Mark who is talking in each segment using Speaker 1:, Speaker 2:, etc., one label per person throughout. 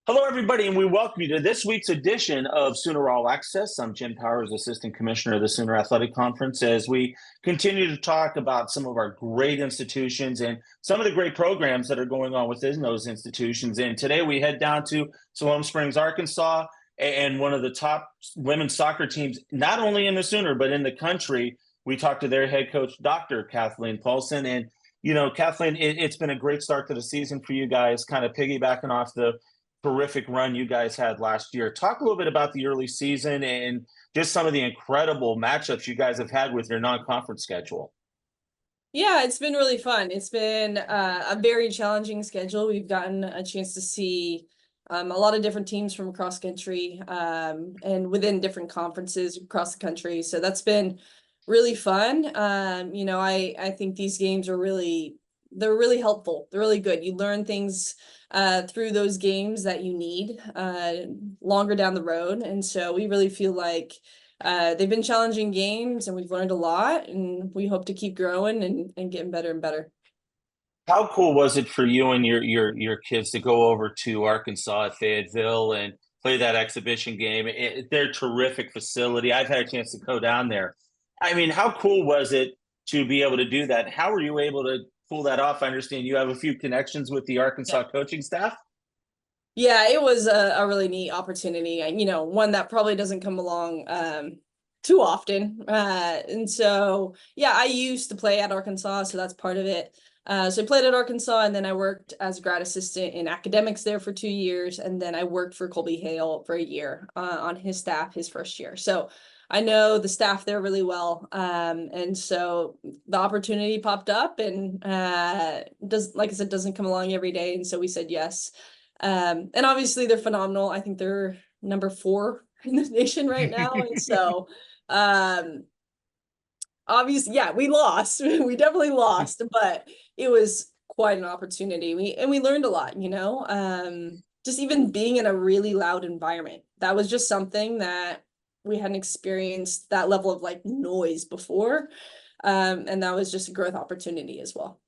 Speaker 1: Hello, everybody, and we welcome you to this week's edition of Sooner All Access. I'm Jim Powers, Assistant Commissioner of the Sooner Athletic Conference, as we continue to talk about some of our great institutions and some of the great programs that are going on within those institutions. And today we head down to Siloam Springs, Arkansas, and one of the top women's soccer teams, not only in the Sooner, but in the country. We talked to their head coach, Dr. Kathleen Paulsen. And, Kathleen, it's been a great start to the season for you guys, kind of piggybacking off the terrific run you guys had last year. Talk a little bit about the early season and just some of the incredible matchups you guys have had with your non-conference schedule.
Speaker 2: Yeah, it's been really fun. It's been a very challenging schedule. We've gotten a chance to see a lot of different teams from across country and within different conferences across the country. So that's been really fun. I think these games are they're really helpful. They're really good. You learn things through those games that you need longer down the road. And so we really feel like they've been challenging games and we've learned a lot, and we hope to keep growing and getting better and better.
Speaker 1: How cool was it for you and your kids to go over to Arkansas at Fayetteville and play that exhibition game? They're a terrific facility. I've had a chance to go down there. I mean, how cool was it to be able to do that? How were you able to pull that off? I understand you have a few connections with the Arkansas coaching staff.
Speaker 2: Yeah, it was a really neat opportunity. One that probably doesn't come along too often. And so, yeah, I used to play at Arkansas, so that's part of it. So I played at Arkansas, and then I worked as a grad assistant in academics there for 2 years, and then I worked for Colby Hale for a year on his staff his first year. So I know the staff there really well, and so the opportunity popped up, and like I said, doesn't come along every day, and so we said yes. And obviously they're phenomenal. I think they're number 4 in the nation right now. And so, obviously, yeah, we lost. We definitely lost, but it was quite an opportunity. We learned a lot, just even being in a really loud environment. That was just something that we hadn't experienced that level of like noise before. And that was just a growth opportunity as well.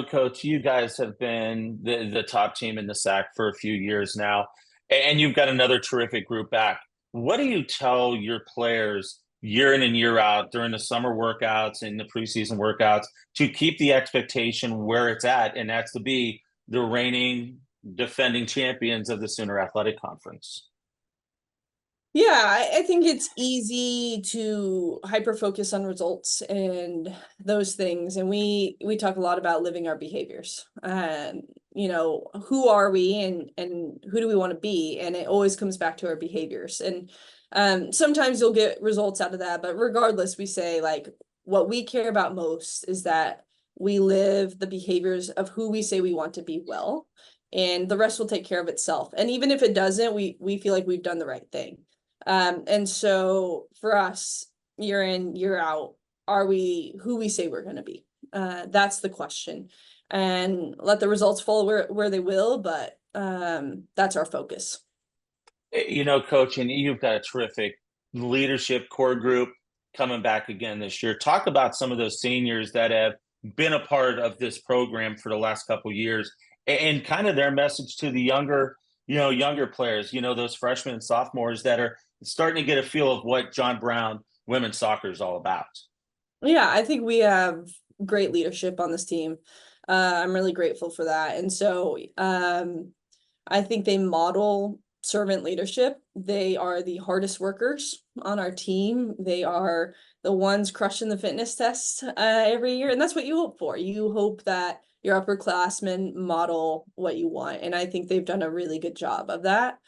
Speaker 1: Coach, you guys have been the top team in the SAC for a few years now, and you've got another terrific group back. What do you tell your players year in and year out during the summer workouts and the preseason workouts to keep the expectation where it's at, and that's to be the reigning defending champions of the Sooner Athletic Conference?
Speaker 2: Yeah, I think it's easy to hyper focus on results and those things. And we talk a lot about living our behaviors. Who are we and who do we want to be? And it always comes back to our behaviors. And sometimes you'll get results out of that, but regardless, we say like what we care about most is that we live the behaviors of who we say we want to be well, and the rest will take care of itself. And even if it doesn't, we feel like we've done the right thing. And so for us, year in, year out, are we who we say we're going to be? That's the question. And let the results fall where they will, but that's our focus.
Speaker 1: Coach, and you've got a terrific leadership core group coming back again this year. Talk about some of those seniors that have been a part of this program for the last couple of years and kind of their message to the younger players, those freshmen and sophomores that are starting to get a feel of what John Brown women's soccer is all about.
Speaker 2: Yeah, I think we have great leadership on this team. I'm really grateful for that. And so I think they model servant leadership. They are the hardest workers on our team. They are the ones crushing the fitness test every year. And that's what you hope for. You hope that your upperclassmen model what you want. And I think they've done a really good job of that.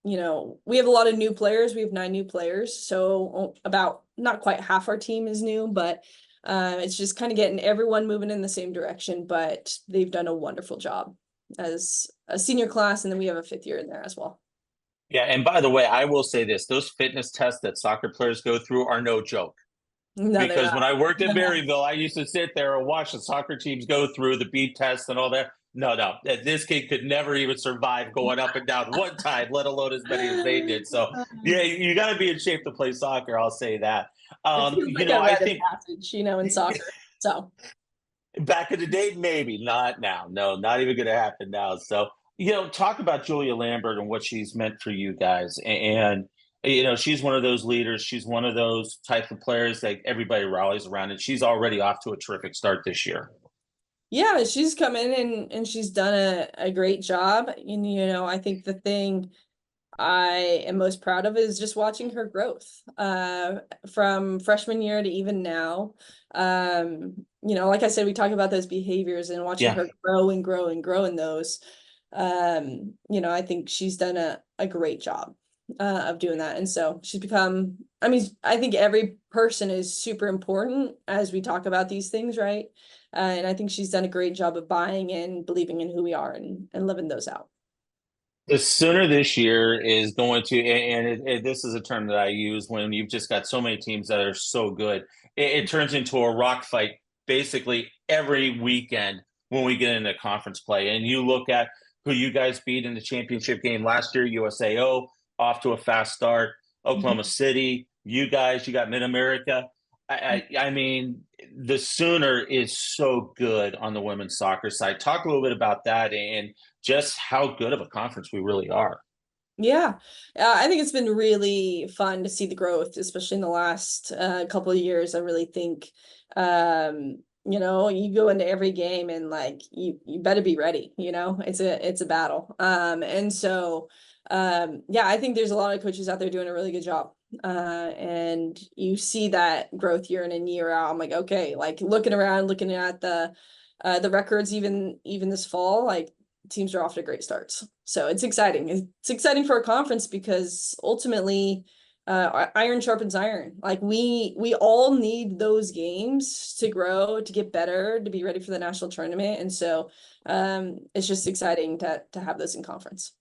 Speaker 2: We have a lot of new players. We have 9 new players. So about not quite half our team is new, but it's just kind of getting everyone moving in the same direction. But they've done a wonderful job as a senior class. And then we have a 5th year in there as well.
Speaker 1: Yeah. And by the way, I will say this, those fitness tests that soccer players go through are no joke.
Speaker 2: No, they're
Speaker 1: Because
Speaker 2: not.
Speaker 1: when I worked in Maryville, I used to sit there and watch the soccer teams go through the beep test and all that. No, this kid could never even survive going up and down one time, let alone as many as they did. So, yeah, you got to be in shape to play soccer. I'll say that.
Speaker 2: It feels like a
Speaker 1: I
Speaker 2: rite of
Speaker 1: think
Speaker 2: passage, in soccer. So
Speaker 1: Back in the day, maybe not now. No, not even going to happen now. So, talk about Julia Lambert and what she's meant for you guys. She's one of those leaders. She's one of those types of players that everybody rallies around, and she's already off to a terrific start this year.
Speaker 2: Yeah, she's come in and she's done a great job. And, I think the thing I am most proud of is just watching her growth from freshman year to even now. Like I said, we talk about those behaviors and watching
Speaker 1: Yeah.
Speaker 2: her grow and grow and grow in those. I think she's done a great job of doing that. And so she's become, I think every person is super important as we talk about these things, right? And I think she's done a great job of buying in, believing in who we are and living those out.
Speaker 1: The sooner this year is going to, and this is a term that I use when you've just got so many teams that are so good, it turns into a rock fight basically every weekend when we get into conference play. And you look at who you guys beat in the championship game last year, USAO, off to a fast start, Oklahoma City, you guys, you got Mid-America. I mean, the Sooner is so good on the women's soccer side. Talk a little bit about that and just how good of a conference we really are.
Speaker 2: Yeah, I think it's been really fun to see the growth, especially in the last couple of years. I really think, you go into every game and like you better be ready. It's a battle. And so, yeah, I think there's a lot of coaches out there doing a really good job. And you see that growth year in and year out. I'm like, okay, like looking around, looking at the records, even this fall, like teams are off to great starts. So it's exciting. It's exciting for a conference because ultimately iron sharpens iron. Like we all need those games to grow, to get better, to be ready for the national tournament. And so it's just exciting to have those in conference.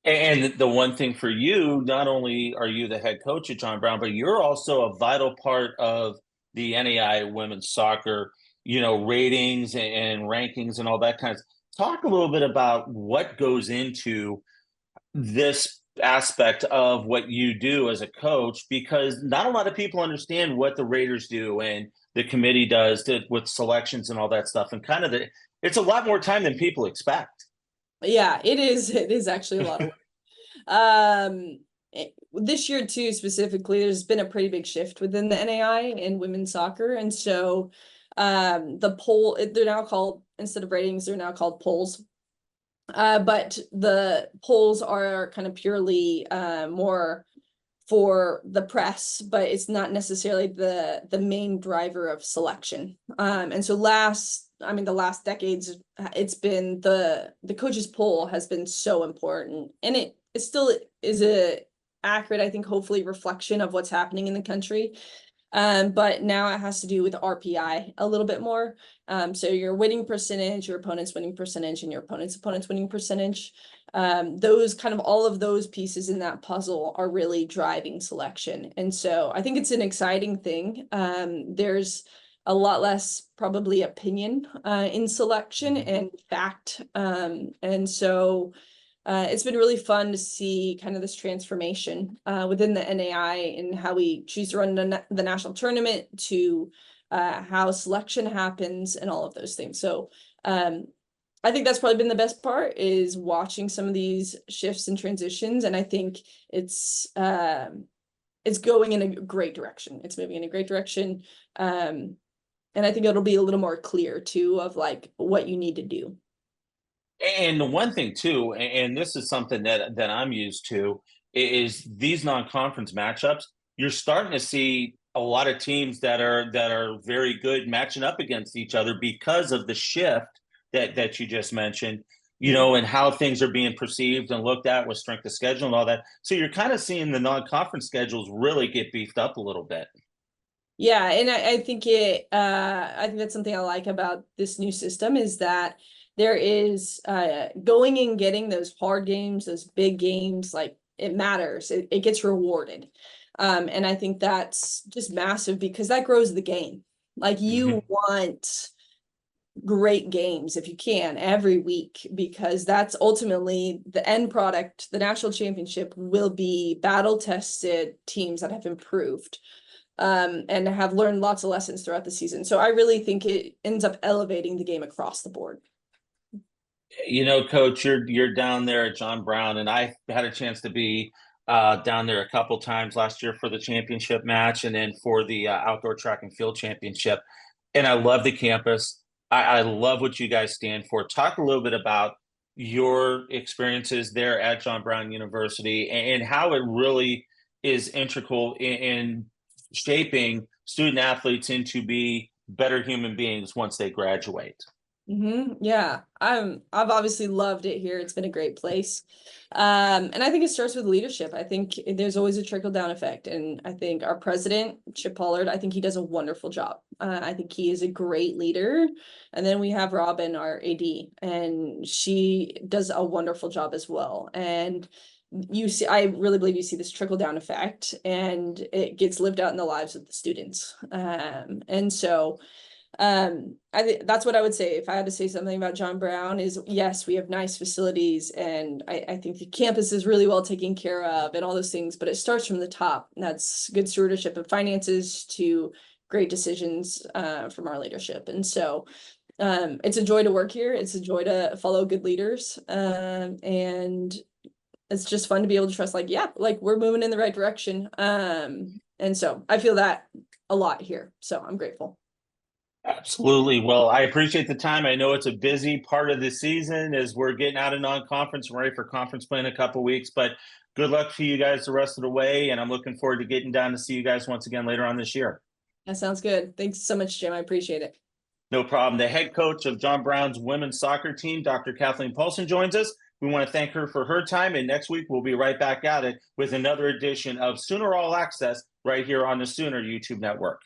Speaker 1: And the one thing for you, not only are you the head coach at John Brown, but you're also a vital part of the NAI women's soccer, ratings and rankings and all that kind of. Talk a little bit about what goes into this aspect of what you do as a coach, because not a lot of people understand what the Raiders do and the committee does with selections and all that stuff. And it's a lot more time than people expect.
Speaker 2: Yeah, it is. It is actually a lot of work. This year too, specifically, there's been a pretty big shift within the NAI and women's soccer. And so the poll, they're now called, instead of ratings, they're now called polls. But the polls are kind of purely more for the press, but it's not necessarily the main driver of selection. And so the last decades, it's been the coaches poll has been so important, and it still is a accurate, I think, hopefully reflection of what's happening in the country. But now it has to do with RPI a little bit more. So your winning percentage, your opponent's winning percentage, and your opponent's winning percentage. Those kind of all of those pieces in that puzzle are really driving selection. And so I think it's an exciting thing. There's a lot less probably opinion in selection and fact. And so it's been really fun to see kind of this transformation within the NAI and how we choose to run the national tournament to how selection happens and all of those things. So I think that's probably been the best part, is watching some of these shifts and transitions. And I think it's going in a great direction. It's moving in a great direction. And I think it'll be a little more clear too of like what you need to do.
Speaker 1: And the one thing too, and this is something that I'm used to, is these non-conference matchups. You're starting to see a lot of teams that are very good matching up against each other because of the shift that you just mentioned, and how things are being perceived and looked at with strength of schedule and all that. So you're kind of seeing the non-conference schedules really get beefed up a little bit.
Speaker 2: Yeah, and I think I think that's something I like about this new system, is that there is going and getting those hard games, those big games, like it matters. It gets rewarded. And I think that's just massive because that grows the game. Like you want great games if you can every week, because that's ultimately the end product. The national championship will be battle tested teams that have improved. and have learned lots of lessons throughout the season. So I really think it ends up elevating the game across the board.
Speaker 1: Coach, you're down there at John Brown, and I had a chance to be down there a couple times last year for the championship match, and then for the outdoor track and field championship. And I love the campus. I love what you guys stand for. Talk a little bit about your experiences there at John Brown University and how it really is integral in shaping student athletes into be better human beings once they graduate.
Speaker 2: Yeah, I've obviously loved it here. It's been a great place. And I think it starts with leadership. I think there's always a trickle down effect. And I think our president, Chip Pollard, I think he does a wonderful job. I think he is a great leader. And then we have Robin, our AD, and she does a wonderful job as well. And you see, I really believe you see this trickle down effect, and it gets lived out in the lives of the students. And so I think that's what I would say if I had to say something about John Brown is, yes, we have nice facilities, and I think the campus is really well taken care of and all those things, but it starts from the top, and that's good stewardship of finances to great decisions from our leadership. And so it's a joy to work here. It's a joy to follow good leaders, and it's just fun to be able to trust, like, yeah, like we're moving in the right direction. And so I feel that a lot here, so I'm grateful.
Speaker 1: Absolutely. Well, I appreciate the time. I know it's a busy part of the season as we're getting out of non-conference and ready for conference play in a couple of weeks, but good luck to you guys the rest of the way. And I'm looking forward to getting down to see you guys once again later on this year.
Speaker 2: That sounds good. Thanks so much, Jim. I appreciate it.
Speaker 1: No problem. The head coach of John Brown's women's soccer team, Dr. Kathleen Paulsen, joins us. We want to thank her for her time. And next week, we'll be right back at it with another edition of Sooner All Access right here on the Sooner YouTube Network.